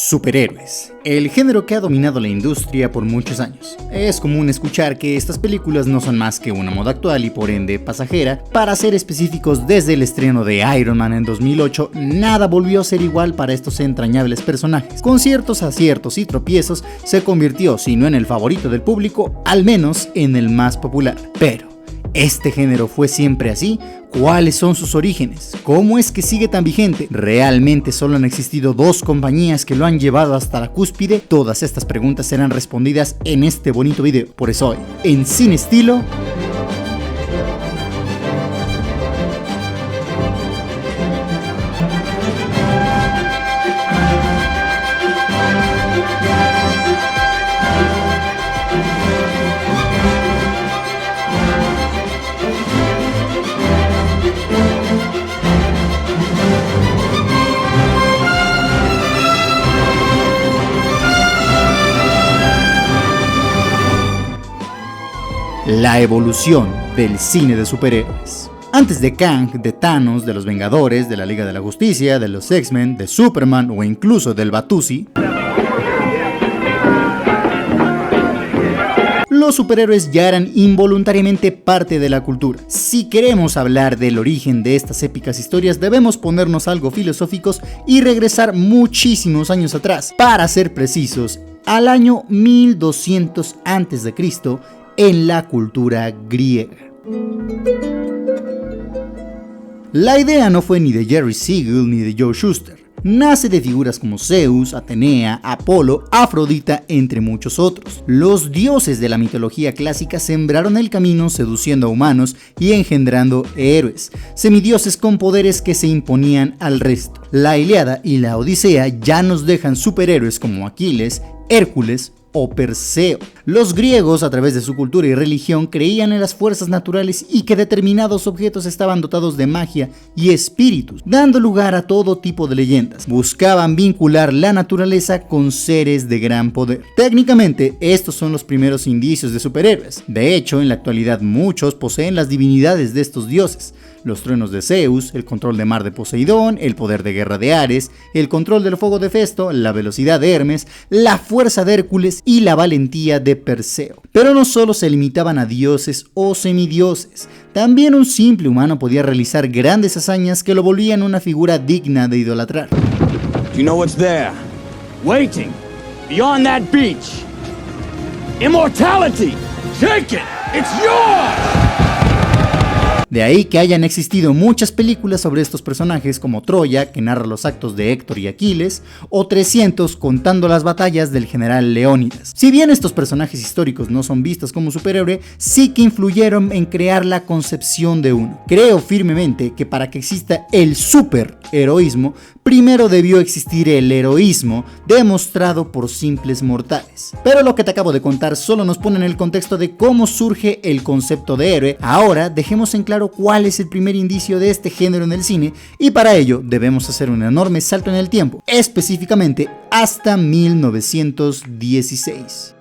Superhéroes, el género que ha dominado la industria por muchos años. Es común escuchar que estas películas no son más que una moda actual y por ende pasajera. Para ser específicos, desde el estreno de Iron Man en 2008, nada volvió a ser igual para estos entrañables personajes. Con ciertos aciertos y tropiezos, se convirtió, si no en el favorito del público, al menos en el más popular. Pero, ¿este género fue siempre así? ¿Cuáles son sus orígenes? ¿Cómo es que sigue tan vigente? ¿Realmente solo han existido dos compañías que lo han llevado hasta la cúspide? Todas estas preguntas serán respondidas en este bonito video. Por eso hoy, en Sin Estilo, la evolución del cine de superhéroes. Antes de Kang, de Thanos, de los Vengadores, de la Liga de la Justicia, de los X-Men, de Superman o incluso del Batusi, los superhéroes ya eran involuntariamente parte de la cultura. Si queremos hablar del origen de estas épicas historias, debemos ponernos algo filosóficos y regresar muchísimos años atrás. Para ser precisos, al año 1200 a.C., en la cultura griega. La idea no fue ni de Jerry Siegel ni de Joe Shuster. Nace de figuras como Zeus, Atenea, Apolo, Afrodita, entre muchos otros. Los dioses de la mitología clásica sembraron el camino seduciendo a humanos y engendrando héroes, semidioses con poderes que se imponían al resto. La Ilíada y la Odisea ya nos dejan superhéroes como Aquiles, Hércules o Perseo. Los griegos, a través de su cultura y religión, creían en las fuerzas naturales y que determinados objetos estaban dotados de magia y espíritus, dando lugar a todo tipo de leyendas. Buscaban vincular la naturaleza con seres de gran poder. Técnicamente, estos son los primeros indicios de superhéroes. De hecho, en la actualidad muchos poseen las divinidades de estos dioses: los truenos de Zeus, el control de mar de Poseidón, el poder de guerra de Ares, el control del fuego de Hefesto, la velocidad de Hermes, la fuerza de Hércules y la valentía de Perseo. Pero no solo se limitaban a dioses o semidioses, también un simple humano podía realizar grandes hazañas que lo volvían una figura digna de idolatrar. Do you know what's there? Waiting, beyond that beach. Immortality! Take it! It's yours! De ahí que hayan existido muchas películas sobre estos personajes, como Troya, que narra los actos de Héctor y Aquiles, o 300, contando las batallas del general Leónidas. Si bien estos personajes históricos no son vistos como superhéroe, sí que influyeron en crear la concepción de uno. Creo firmemente que para que exista el superheroísmo, primero debió existir el heroísmo demostrado por simples mortales. Pero lo que te acabo de contar solo nos pone en el contexto de cómo surge el concepto de héroe. Ahora dejemos en claro cuál es el primer indicio de este género en el cine, y para ello debemos hacer un enorme salto en el tiempo, específicamente hasta 1916.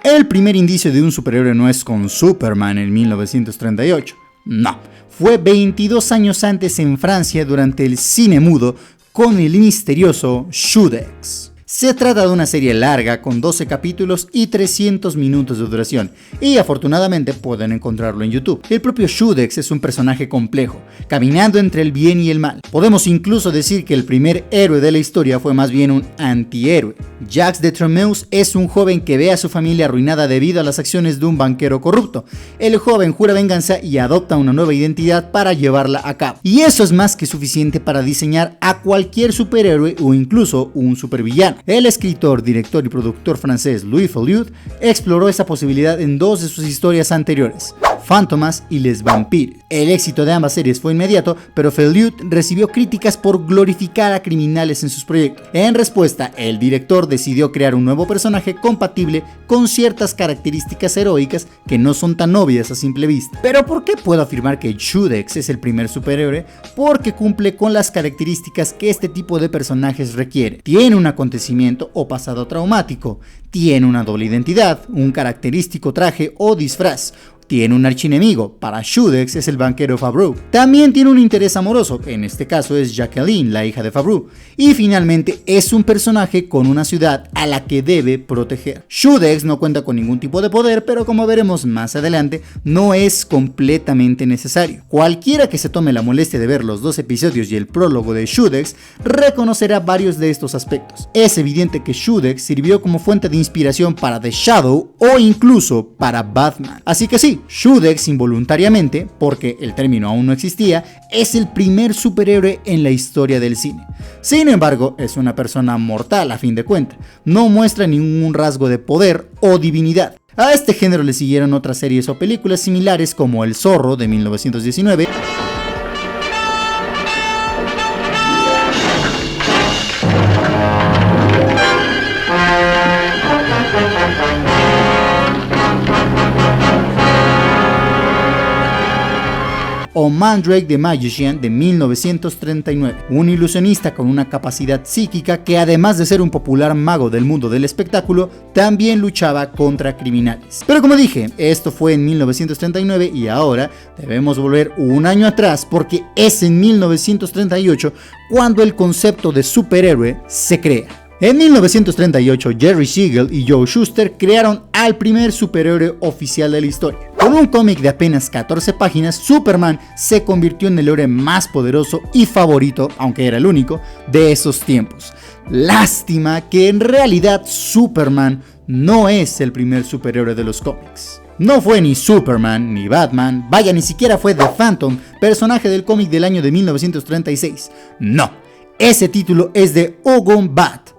El primer indicio de un superhéroe no es con Superman en 1938, no, fue 22 años antes en Francia durante el cine mudo con el misterioso Judex. Se trata de una serie larga con 12 capítulos y 300 minutos de duración, y afortunadamente pueden encontrarlo en YouTube. El propio Judex es un personaje complejo, caminando entre el bien y el mal. Podemos incluso decir que el primer héroe de la historia fue más bien un antihéroe. Jacques de Tremeuse es un joven que ve a su familia arruinada debido a las acciones de un banquero corrupto. El joven jura venganza y adopta una nueva identidad para llevarla a cabo. Y eso es más que suficiente para diseñar a cualquier superhéroe o incluso un supervillano. El escritor, director y productor francés Louis Folliot exploró esa posibilidad en dos de sus historias anteriores, Fantomas y Les Vampires. El éxito de ambas series fue inmediato, pero Folliot recibió críticas por glorificar a criminales en sus proyectos. En respuesta, el director decidió crear un nuevo personaje compatible con ciertas características heroicas que no son tan obvias a simple vista. ¿Pero por qué puedo afirmar que Judex es el primer superhéroe? Porque cumple con las características que este tipo de personajes requiere. Tiene un acontecimiento o pasado traumático, tiene una doble identidad, un característico traje o disfraz, tiene un archienemigo, para Shudex es el banquero Favreau. También tiene un interés amoroso, en este caso es Jacqueline, la hija de Favreau. Y finalmente es un personaje con una ciudad a la que debe proteger. Shudex no cuenta con ningún tipo de poder, pero como veremos más adelante, no es completamente necesario. Cualquiera que se tome la molestia de ver los 2 episodios y el prólogo de Shudex, reconocerá varios de estos aspectos. Es evidente que Shudex sirvió como fuente de inspiración para The Shadow o incluso para Batman. Así que sí, Shudex involuntariamente, porque el término aún no existía, es el primer superhéroe en la historia del cine. Sin embargo, es una persona mortal a fin de cuentas, no muestra ningún rasgo de poder o divinidad. A este género le siguieron otras series o películas similares como El Zorro de 1919, o Mandrake the Magician de 1939, un ilusionista con una capacidad psíquica que además de ser un popular mago del mundo del espectáculo, también luchaba contra criminales. Pero como dije, esto fue en 1939 y ahora debemos volver un año atrás porque es en 1938 cuando el concepto de superhéroe se crea. En 1938, Jerry Siegel y Joe Shuster crearon al primer superhéroe oficial de la historia. Con un cómic de apenas 14 páginas, Superman se convirtió en el héroe más poderoso y favorito, aunque era el único, de esos tiempos. Lástima que en realidad Superman no es el primer superhéroe de los cómics. No fue ni Superman, ni Batman, vaya, ni siquiera fue The Phantom, personaje del cómic del año de 1936. No, ese título es de Ogon Bat,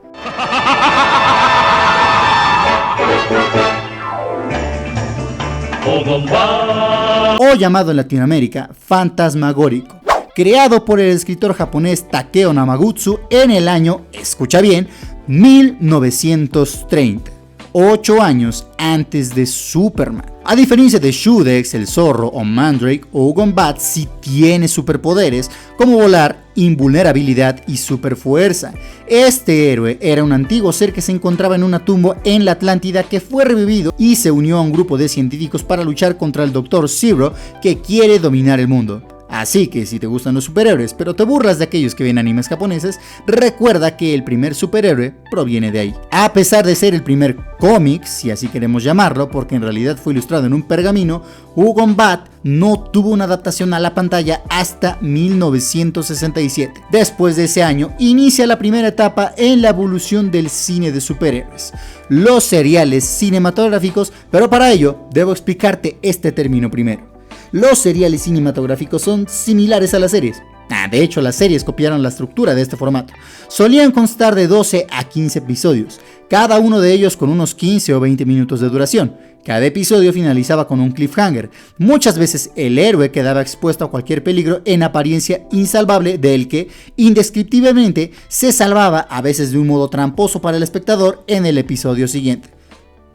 o llamado en Latinoamérica Fantasmagórico, creado por el escritor japonés Takeo Namagutsu en el año, escucha bien, 1930, 8 años antes de Superman. A diferencia de Shudex, el Zorro o Mandrake, Ogon Bat sí tiene superpoderes como volar, invulnerabilidad y superfuerza. Este héroe era un antiguo ser que se encontraba en una tumba en la Atlántida que fue revivido y se unió a un grupo de científicos para luchar contra el Dr. Zero que quiere dominar el mundo. Así que si te gustan los superhéroes pero te burlas de aquellos que ven animes japoneses, recuerda que el primer superhéroe proviene de ahí. A pesar de ser el primer cómic, si así queremos llamarlo, porque en realidad fue ilustrado en un pergamino, Ogon Bat no tuvo una adaptación a la pantalla hasta 1967. Después de ese año, inicia la primera etapa en la evolución del cine de superhéroes, los seriales cinematográficos, pero para ello debo explicarte este término primero. Los seriales cinematográficos son similares a las series. De hecho, las series copiaron la estructura de este formato. Solían constar de 12 a 15 episodios, cada uno de ellos con unos 15 o 20 minutos de duración. Cada episodio finalizaba con un cliffhanger. Muchas veces el héroe quedaba expuesto a cualquier peligro en apariencia insalvable del que, indescriptiblemente, se salvaba, a veces de un modo tramposo para el espectador, en el episodio siguiente.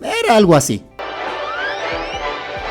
Era algo así.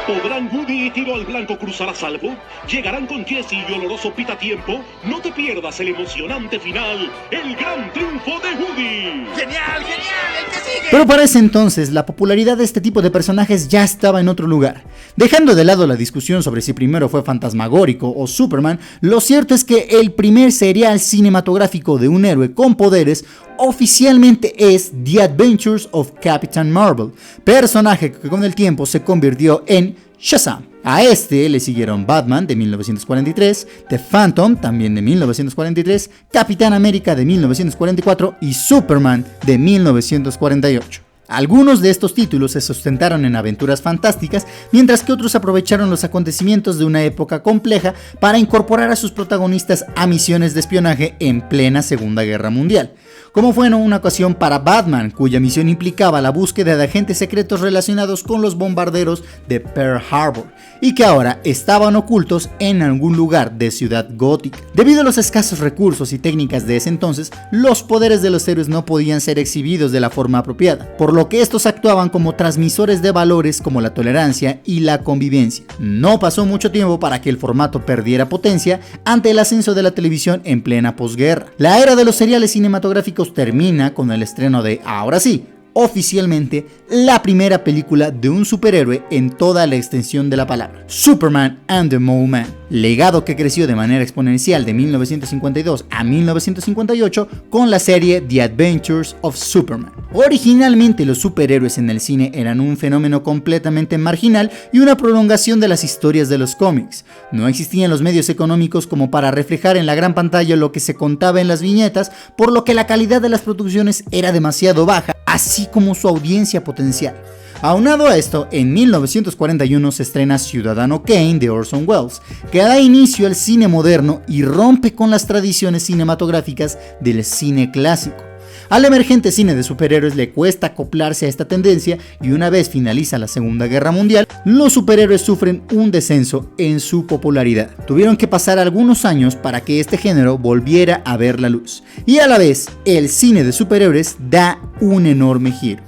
¿Podrán Woody y Tiro al Blanco cruzar a salvo? ¿Llegarán con Jesse y oloroso Pita a tiempo? No te pierdas el emocionante final, el gran triunfo de Woody. ¡Genial, genial! ¡El que sigue! Pero para ese entonces, la popularidad de este tipo de personajes ya estaba en otro lugar. Dejando de lado la discusión sobre si primero fue Fantasmagórico o Superman, lo cierto es que el primer serial cinematográfico de un héroe con poderes oficialmente es The Adventures of Captain Marvel, personaje que con el tiempo se convirtió en Shazam. A este le siguieron Batman de 1943, The Phantom también de 1943, Capitán América de 1944 y Superman de 1948. Algunos de estos títulos se sustentaron en aventuras fantásticas, mientras que otros aprovecharon los acontecimientos de una época compleja para incorporar a sus protagonistas a misiones de espionaje en plena Segunda Guerra Mundial, como fue en una ocasión para Batman, cuya misión implicaba la búsqueda de agentes secretos relacionados con los bombarderos de Pearl Harbor, y que ahora estaban ocultos en algún lugar de Ciudad Gótica. Debido a los escasos recursos y técnicas de ese entonces, los poderes de los héroes no podían ser exhibidos de la forma apropiada, por lo que estos actuaban como transmisores de valores como la tolerancia y la convivencia. No pasó mucho tiempo para que el formato perdiera potencia ante el ascenso de la televisión en plena posguerra. La era de los seriales cinematográficos termina con el estreno de, ahora sí, oficialmente la primera película de un superhéroe en toda la extensión de la palabra, Superman and the Mole Man, legado que creció de manera exponencial de 1952 a 1958 con la serie The Adventures of Superman. Originalmente los superhéroes en el cine eran un fenómeno completamente marginal y una prolongación de las historias de los cómics. No existían los medios económicos como para reflejar en la gran pantalla lo que se contaba en las viñetas, por lo que la calidad de las producciones era demasiado baja, así como su audiencia potencial. Aunado a esto, en 1941 se estrena Ciudadano Kane de Orson Welles, que da inicio al cine moderno y rompe con las tradiciones cinematográficas del cine clásico. Al emergente cine de superhéroes le cuesta acoplarse a esta tendencia y una vez finaliza la Segunda Guerra Mundial, los superhéroes sufren un descenso en su popularidad. Tuvieron que pasar algunos años para que este género volviera a ver la luz. Y a la vez, el cine de superhéroes da un enorme giro.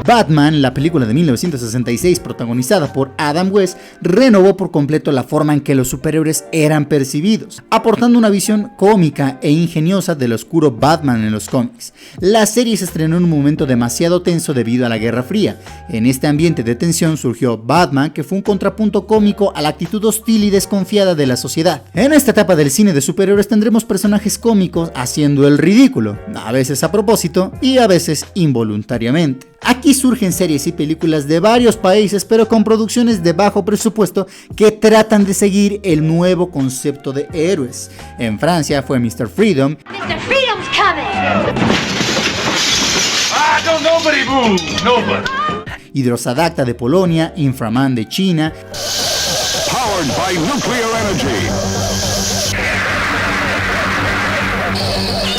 Batman, la película de 1966 protagonizada por Adam West, renovó por completo la forma en que los superhéroes eran percibidos, aportando una visión cómica e ingeniosa del oscuro Batman en los cómics. La serie se estrenó en un momento demasiado tenso debido a la Guerra Fría. En este ambiente de tensión surgió Batman, que fue un contrapunto cómico a la actitud hostil y desconfiada de la sociedad. En esta etapa del cine de superhéroes tendremos personajes cómicos haciendo el ridículo, a veces a propósito y a veces involuntariamente. Aquí surgen series y películas de varios países, pero con producciones de bajo presupuesto que tratan de seguir el nuevo concepto de héroes. En Francia fue Mr. Freedom. Mr. Freedom's coming! Nobody move, nobody. Hydrosadacta de Polonia, Inframan de China. Powered by nuclear energy.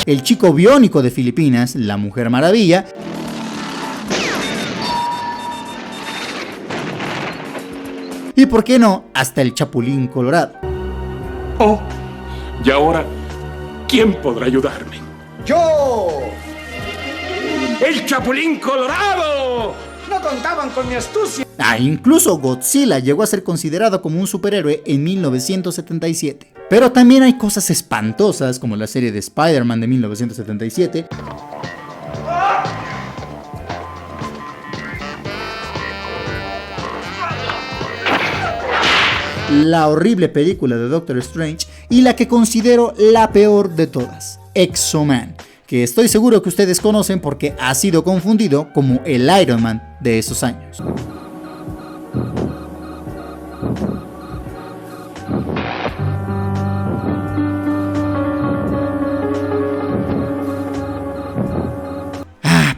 El Chico Biónico de Filipinas, La Mujer Maravilla. Y por qué no, hasta el Chapulín Colorado. Oh, y ahora, ¿quién podrá ayudarme? ¡Yo! ¡El Chapulín Colorado! No contaban con mi astucia. Incluso Godzilla llegó a ser considerado como un superhéroe en 1977. Pero también hay cosas espantosas como la serie de Spider-Man de 1977. La horrible película de Doctor Strange y la que considero la peor de todas, X-O-Man, que estoy seguro que ustedes conocen porque ha sido confundido como el Iron Man de esos años.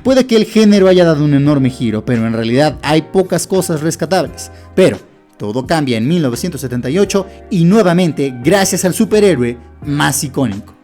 Puede que el género haya dado un enorme giro, pero en realidad hay pocas cosas rescatables. Pero todo cambia en 1978 y nuevamente gracias al superhéroe más icónico.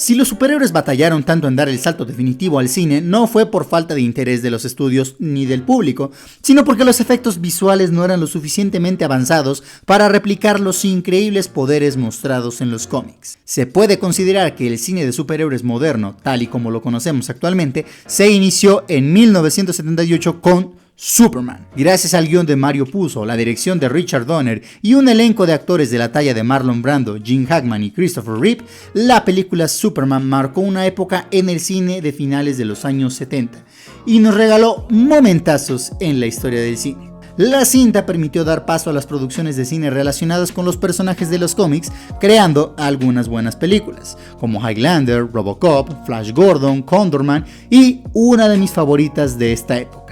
Si los superhéroes batallaron tanto en dar el salto definitivo al cine, no fue por falta de interés de los estudios ni del público, sino porque los efectos visuales no eran lo suficientemente avanzados para replicar los increíbles poderes mostrados en los cómics. Se puede considerar que el cine de superhéroes moderno, tal y como lo conocemos actualmente, se inició en 1978 con Superman. Gracias al guión de Mario Puzo, la dirección de Richard Donner y un elenco de actores de la talla de Marlon Brando, Gene Hackman y Christopher Reeve, la película Superman marcó una época en el cine de finales de los años 70 y nos regaló momentazos en la historia del cine. La cinta permitió dar paso a las producciones de cine relacionadas con los personajes de los cómics, creando algunas buenas películas, como Highlander, Robocop, Flash Gordon, Condorman y una de mis favoritas de esta época,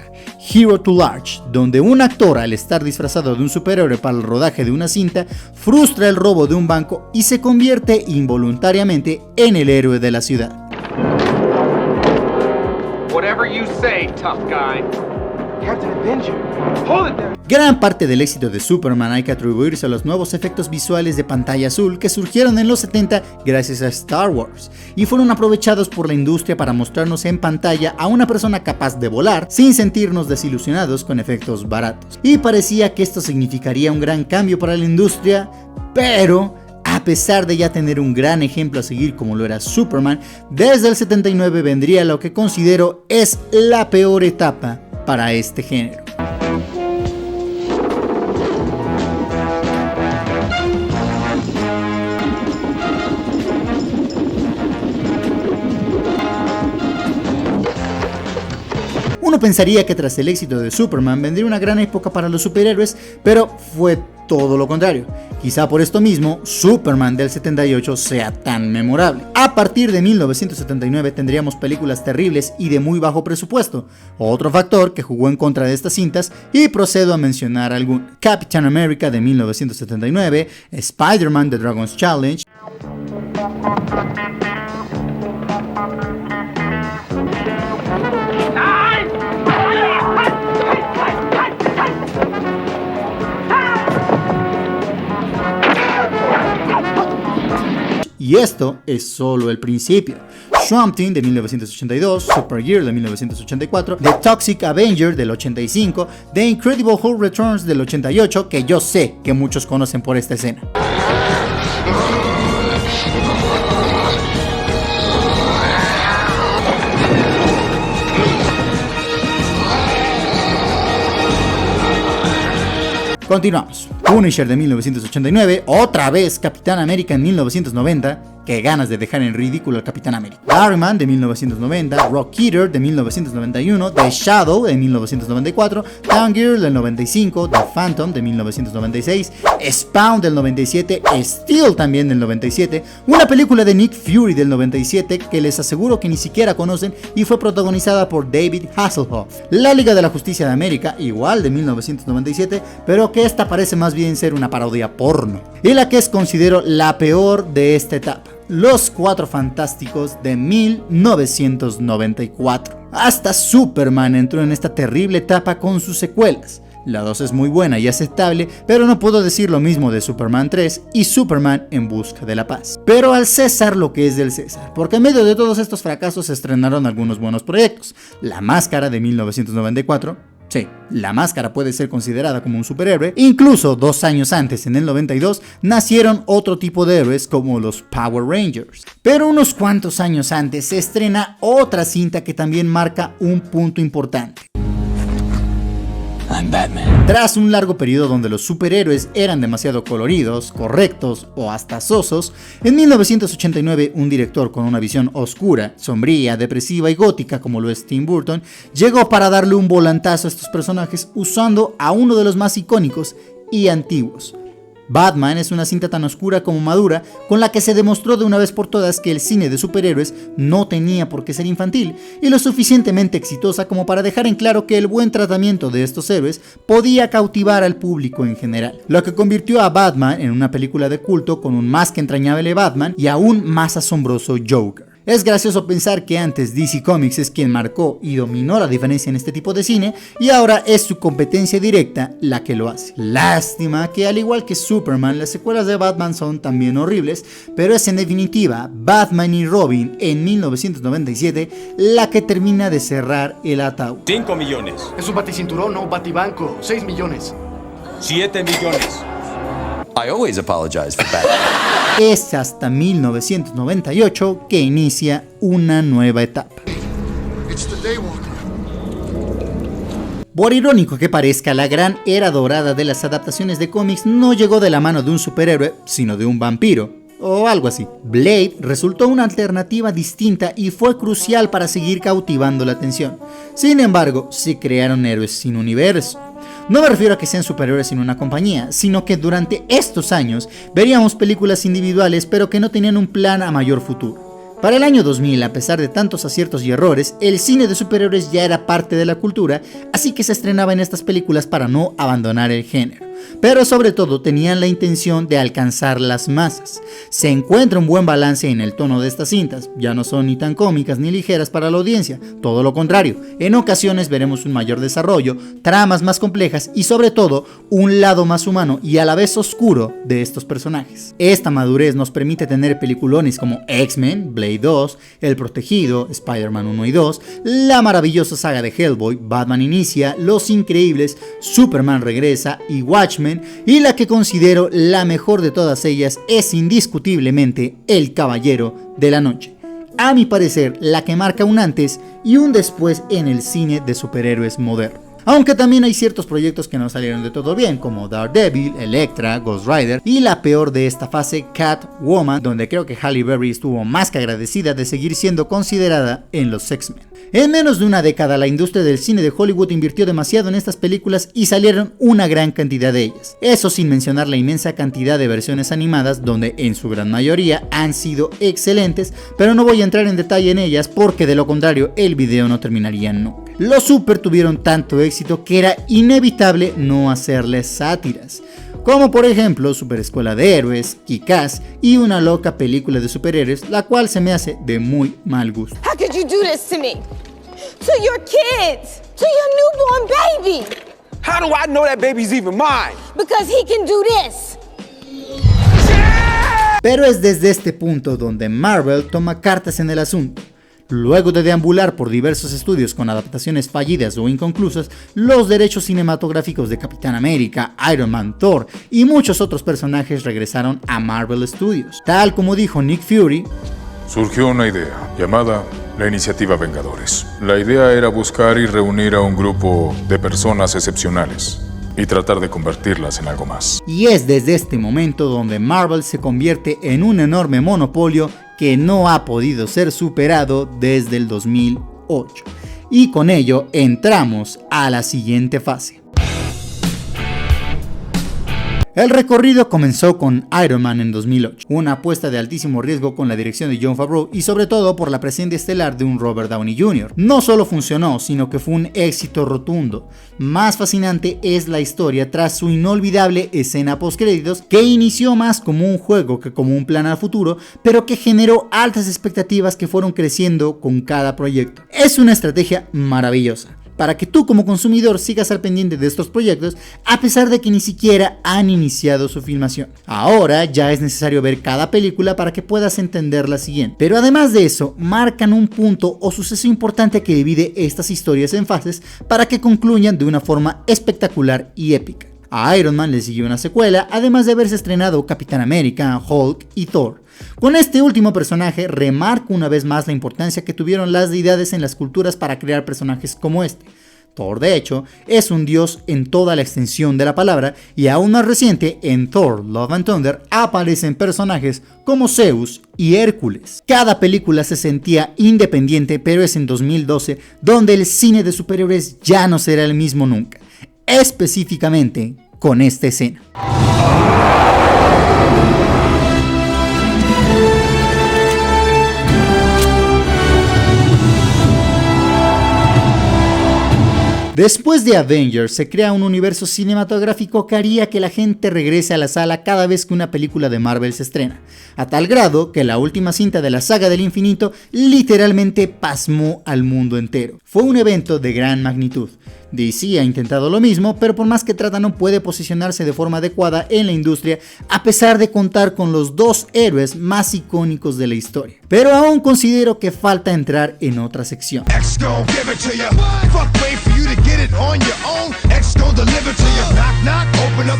Hero to Large, donde un actor, al estar disfrazado de un superhéroe para el rodaje de una cinta, frustra el robo de un banco y se convierte involuntariamente en el héroe de la ciudad. Whatever you say, tough guy. Captain Avenger. Hold it there. Gran parte del éxito de Superman hay que atribuirse a los nuevos efectos visuales de pantalla azul que surgieron en los 70 gracias a Star Wars y fueron aprovechados por la industria para mostrarnos en pantalla a una persona capaz de volar sin sentirnos desilusionados con efectos baratos. Y parecía que esto significaría un gran cambio para la industria, pero a pesar de ya tener un gran ejemplo a seguir como lo era Superman, desde el 79 vendría lo que considero es la peor etapa para este género. Uno pensaría que tras el éxito de Superman vendría una gran época para los superhéroes, pero fue todo lo contrario. Quizá por esto mismo, Superman del 78 sea tan memorable. A partir de 1979 tendríamos películas terribles y de muy bajo presupuesto, otro factor que jugó en contra de estas cintas, y procedo a mencionar algún: Captain America de 1979, Spider-Man The Dragon's Challenge, y esto es solo el principio. Swamp Thing de 1982, Supergirl de 1984, The Toxic Avenger del 85, The Incredible Hulk Returns del 88, que yo sé que muchos conocen por esta escena. Continuamos. Punisher de 1989, otra vez Capitán América en 1990, qué ganas de dejar en ridículo al Capitán América. Iron Man de 1990, Rock Eater de 1991, The Shadow de 1994, Town Girl del 95, The Phantom de 1996, Spawn del 97, Steel también del 97, una película de Nick Fury del 97 que les aseguro que ni siquiera conocen y fue protagonizada por David Hasselhoff. La Liga de la Justicia de América, igual de 1997, pero que esta parece más bien ser una parodia porno. Y la que es considero la peor de esta etapa: Los Cuatro Fantásticos de 1994. Hasta Superman entró en esta terrible etapa con sus secuelas. La 2 es muy buena y aceptable, pero no puedo decir lo mismo de Superman 3 y Superman en busca de la paz. Pero al César lo que es del César, porque en medio de todos estos fracasos se estrenaron algunos buenos proyectos. La Máscara de 1994. Sí, la Máscara puede ser considerada como un superhéroe. Incluso 2 años antes, en el 92, nacieron otro tipo de héroes como los Power Rangers. Pero unos cuantos años antes se estrena otra cinta que también marca un punto importante. I'm Batman. Tras un largo periodo donde los superhéroes eran demasiado coloridos, correctos o hasta sosos, en 1989 un director con una visión oscura, sombría, depresiva y gótica como lo es Tim Burton, llegó para darle un volantazo a estos personajes usando a uno de los más icónicos y antiguos. Batman es una cinta tan oscura como madura, con la que se demostró de una vez por todas que el cine de superhéroes no tenía por qué ser infantil, y lo suficientemente exitosa como para dejar en claro que el buen tratamiento de estos héroes podía cautivar al público en general, lo que convirtió a Batman en una película de culto con un más que entrañable Batman y aún más asombroso Joker. Es gracioso pensar que antes DC Comics es quien marcó y dominó la diferencia en este tipo de cine, y ahora es su competencia directa la que lo hace. Lástima que, al igual que Superman, las secuelas de Batman son también horribles, pero es en definitiva Batman y Robin en 1997 la que termina de cerrar el ataúd. 5 millones. Es un baticinturón, no batibanco. 6 millones. 7 millones. I always apologize for Batman. Es hasta 1998 que inicia una nueva etapa. Por irónico que parezca, la gran era dorada de las adaptaciones de cómics no llegó de la mano de un superhéroe, sino de un vampiro, o algo así. Blade resultó una alternativa distinta y fue crucial para seguir cautivando la atención. Sin embargo, se crearon héroes sin universo. No me refiero a que sean superhéroes sin una compañía, sino que durante estos años veríamos películas individuales pero que no tenían un plan a mayor futuro. Para el año 2000, a pesar de tantos aciertos y errores, el cine de superhéroes ya era parte de la cultura, así que se estrenaban estas películas para no abandonar el género. Pero sobre todo tenían la intención de alcanzar las masas. Se encuentra un buen balance en el tono de estas cintas, ya no son ni tan cómicas ni ligeras para la audiencia, todo lo contrario, en ocasiones veremos un mayor desarrollo, tramas más complejas y sobre todo un lado más humano y a la vez oscuro de estos personajes. Esta madurez nos permite tener peliculones como X-Men, Blade 2, El Protegido, Spider-Man 1 y 2, la maravillosa saga de Hellboy, Batman Inicia, Los Increíbles, Superman Regresa y Watchmen, y la que considero la mejor de todas ellas es indiscutiblemente El Caballero de la Noche. A mi parecer, la que marca un antes y un después en el cine de superhéroes moderno. Aunque también hay ciertos proyectos que no salieron de todo bien, como Daredevil, Elektra, Ghost Rider y la peor de esta fase, Catwoman, donde creo que Halle Berry estuvo más que agradecida de seguir siendo considerada en los X-Men. En menos de una década, la industria del cine de Hollywood invirtió demasiado en estas películas y salieron una gran cantidad de ellas. Eso sin mencionar la inmensa cantidad de versiones animadas, donde en su gran mayoría han sido excelentes, pero no voy a entrar en detalle en ellas porque de lo contrario el video no terminaría nunca. Los Super tuvieron tanto éxito que era inevitable no hacerles sátiras, como por ejemplo Super Escuela de Héroes, Kick-Ass y una loca película de superhéroes, la cual se me hace de muy mal gusto. How could you do this to me? To your kids, to your newborn baby. How do I know that baby's even mine? Because he can do this. Pero es desde este punto donde Marvel toma cartas en el asunto. Luego de deambular por diversos estudios con adaptaciones fallidas o inconclusas, los derechos cinematográficos de Capitán América, Iron Man, Thor y muchos otros personajes regresaron a Marvel Studios. Tal como dijo Nick Fury, surgió una idea llamada la Iniciativa Vengadores. La idea era buscar y reunir a un grupo de personas excepcionales y tratar de convertirlas en algo más. Y es desde este momento donde Marvel se convierte en un enorme monopolio que no ha podido ser superado desde el 2008. Y con ello entramos a la siguiente fase. El recorrido comenzó con Iron Man en 2008, una apuesta de altísimo riesgo con la dirección de Jon Favreau y sobre todo por la presencia estelar de un Robert Downey Jr. No solo funcionó, sino que fue un éxito rotundo. Más fascinante es la historia tras su inolvidable escena postcréditos, que inició más como un juego que como un plan al futuro, pero que generó altas expectativas que fueron creciendo con cada proyecto. Es una estrategia maravillosa para que tú como consumidor sigas al pendiente de estos proyectos a pesar de que ni siquiera han iniciado su filmación. Ahora ya es necesario ver cada película para que puedas entender la siguiente. Pero además de eso, marcan un punto o suceso importante que divide estas historias en fases para que concluyan de una forma espectacular y épica. A Iron Man le siguió una secuela, además de haberse estrenado Capitán América, Hulk y Thor. Con este último personaje remarco una vez más la importancia que tuvieron las deidades en las culturas para crear personajes como este. Thor, de hecho, es un dios en toda la extensión de la palabra, y aún más reciente, en Thor Love and Thunder aparecen personajes como Zeus y Hércules. Cada película se sentía independiente, pero es en 2012 donde el cine de superhéroes ya no será el mismo nunca, específicamente con esta escena. Después de Avengers se crea un universo cinematográfico que haría que la gente regrese a la sala cada vez que una película de Marvel se estrena, a tal grado que la última cinta de la saga del infinito literalmente pasmó al mundo entero. Fue un evento de gran magnitud. DC ha intentado lo mismo, pero por más que trata no puede posicionarse de forma adecuada en la industria a pesar de contar con los dos héroes más icónicos de la historia. Pero aún considero que falta entrar en otra sección.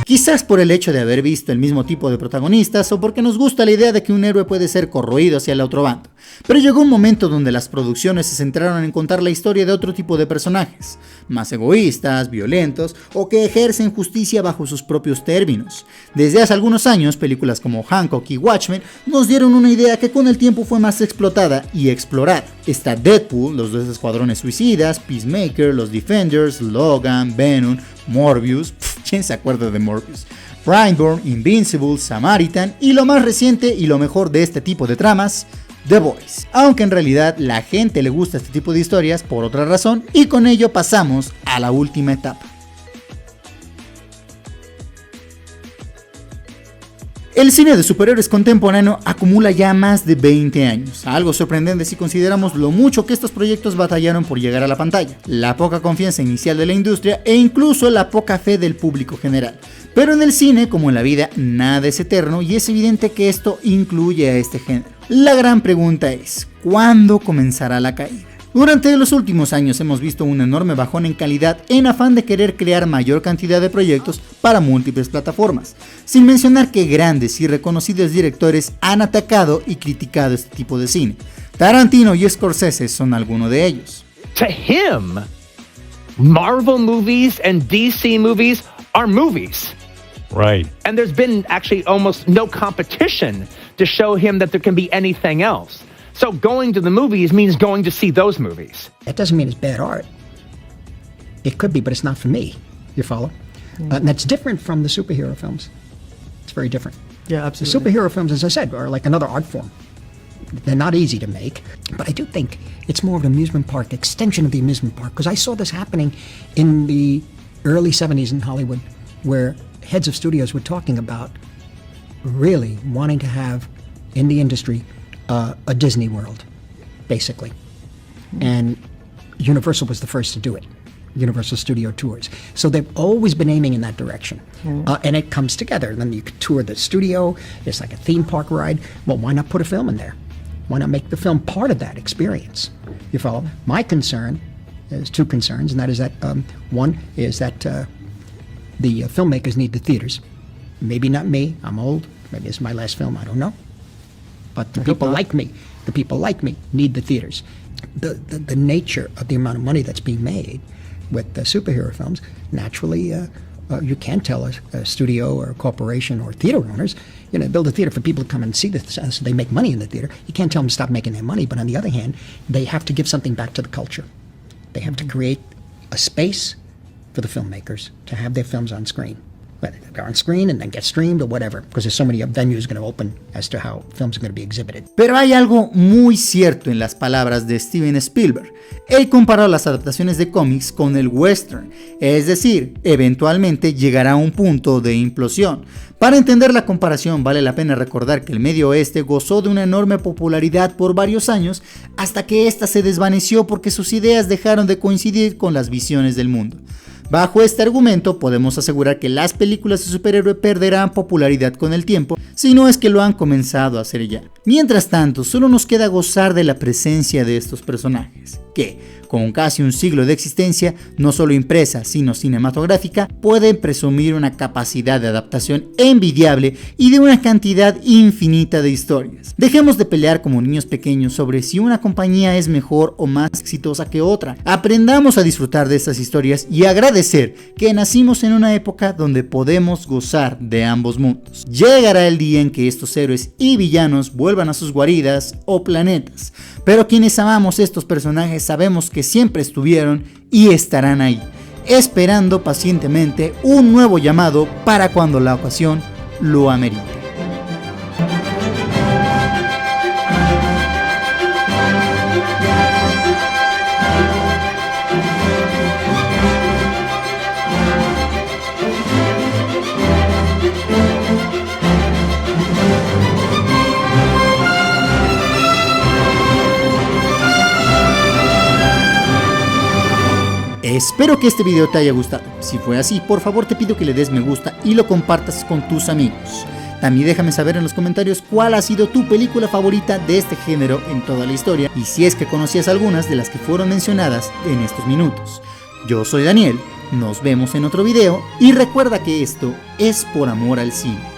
Quizás por el hecho de haber visto el mismo tipo de protagonistas o porque nos gusta la idea de que un héroe puede ser corroído hacia el otro bando. Pero llegó un momento donde las producciones se centraron en contar la historia de otro tipo de personajes, más egoístas, violentos o que ejercen justicia bajo sus propios términos. Desde hace algunos años, películas como Hancock y Watchmen nos dieron una idea que con el tiempo fue más explotada y explorada. Está Deadpool, los dos escuadrones suicidas, Peacemaker, los Defenders, Logan, Venom, Morbius, ¿quién se acuerda de Morbius? Brightburn, Invincible, Samaritan y lo más reciente y lo mejor de este tipo de tramas, The Boys. Aunque en realidad la gente le gusta este tipo de historias por otra razón, y con ello pasamos a la última etapa. El cine de superhéroes contemporáneo acumula ya más de 20 años, algo sorprendente si consideramos lo mucho que estos proyectos batallaron por llegar a la pantalla, la poca confianza inicial de la industria e incluso la poca fe del público general. Pero en el cine, como en la vida, nada es eterno y es evidente que esto incluye a este género. La gran pregunta es, ¿cuándo comenzará la caída? Durante los últimos años hemos visto un enorme bajón en calidad en afán de querer crear mayor cantidad de proyectos para múltiples plataformas, sin mencionar que grandes y reconocidos directores han atacado y criticado este tipo de cine. Tarantino y Scorsese son algunos de ellos. To him, Marvel movies and DC movies are movies. Right. And there's been actually almost no competition to show him that there can be anything else. So going to the movies means going to see those movies. That doesn't mean it's bad art. It could be, but it's not for me. You follow? And that's different from the superhero films. It's very different. Yeah, absolutely. The superhero films, as I said, are like another art form. They're not easy to make, but I do think it's more of an amusement park, extension of the amusement park, because I saw this happening in the early 70s in Hollywood, where heads of studios were talking about really wanting to have, in the industry, a Disney World, basically. And Universal was the first to do it. Universal Studio Tours. So they've always been aiming in that direction. And it comes together. And then you could tour the studio. It's like a theme park ride. Well, why not put a film in there? Why not make the film part of that experience? You follow? My concern is two concerns, and that is that one is that the filmmakers need the theaters. Maybe not me. I'm old. Maybe it's my last film. I don't know. But the people like me, need the theaters. The nature of the amount of money that's being made with the superhero films, naturally, you can't tell a studio or a corporation or theater owners, build a theater for people to come and see this, so they make money in the theater. You can't tell them to stop making their money, but on the other hand, they have to give something back to the culture. They have to create a space for the filmmakers to have their films on screen. Whether they're on screen and then get streamed or whatever, because there's so many venues going to open as to how films are going to be exhibited. Pero hay algo muy cierto en las palabras de Steven Spielberg. Él comparó las adaptaciones de cómics con el western, es decir, eventualmente llegará a un punto de implosión. Para entender la comparación vale la pena recordar que el Medio Oeste gozó de una enorme popularidad por varios años hasta que ésta se desvaneció porque sus ideas dejaron de coincidir con las visiones del mundo. Bajo este argumento podemos asegurar que las películas de superhéroe perderán popularidad con el tiempo, si no es que lo han comenzado a hacer ya. Mientras tanto, solo nos queda gozar de la presencia de estos personajes, que, con casi un siglo de existencia, no solo impresa, sino cinematográfica, pueden presumir una capacidad de adaptación envidiable y de una cantidad infinita de historias. Dejemos de pelear como niños pequeños sobre si una compañía es mejor o más exitosa que otra. Aprendamos a disfrutar de estas historias y agradecer que nacimos en una época donde podemos gozar de ambos mundos. Llegará el día en que estos héroes y villanos vuelvan a sus guaridas o planetas, pero quienes amamos estos personajes sabemos que siempre estuvieron y estarán ahí, esperando pacientemente un nuevo llamado para cuando la ocasión lo amerite. Espero que este video te haya gustado. Si fue así, por favor te pido que le des me gusta y lo compartas con tus amigos. También déjame saber en los comentarios cuál ha sido tu película favorita de este género en toda la historia y si es que conocías algunas de las que fueron mencionadas en estos minutos. Yo soy Daniel, nos vemos en otro video y recuerda que esto es por amor al cine.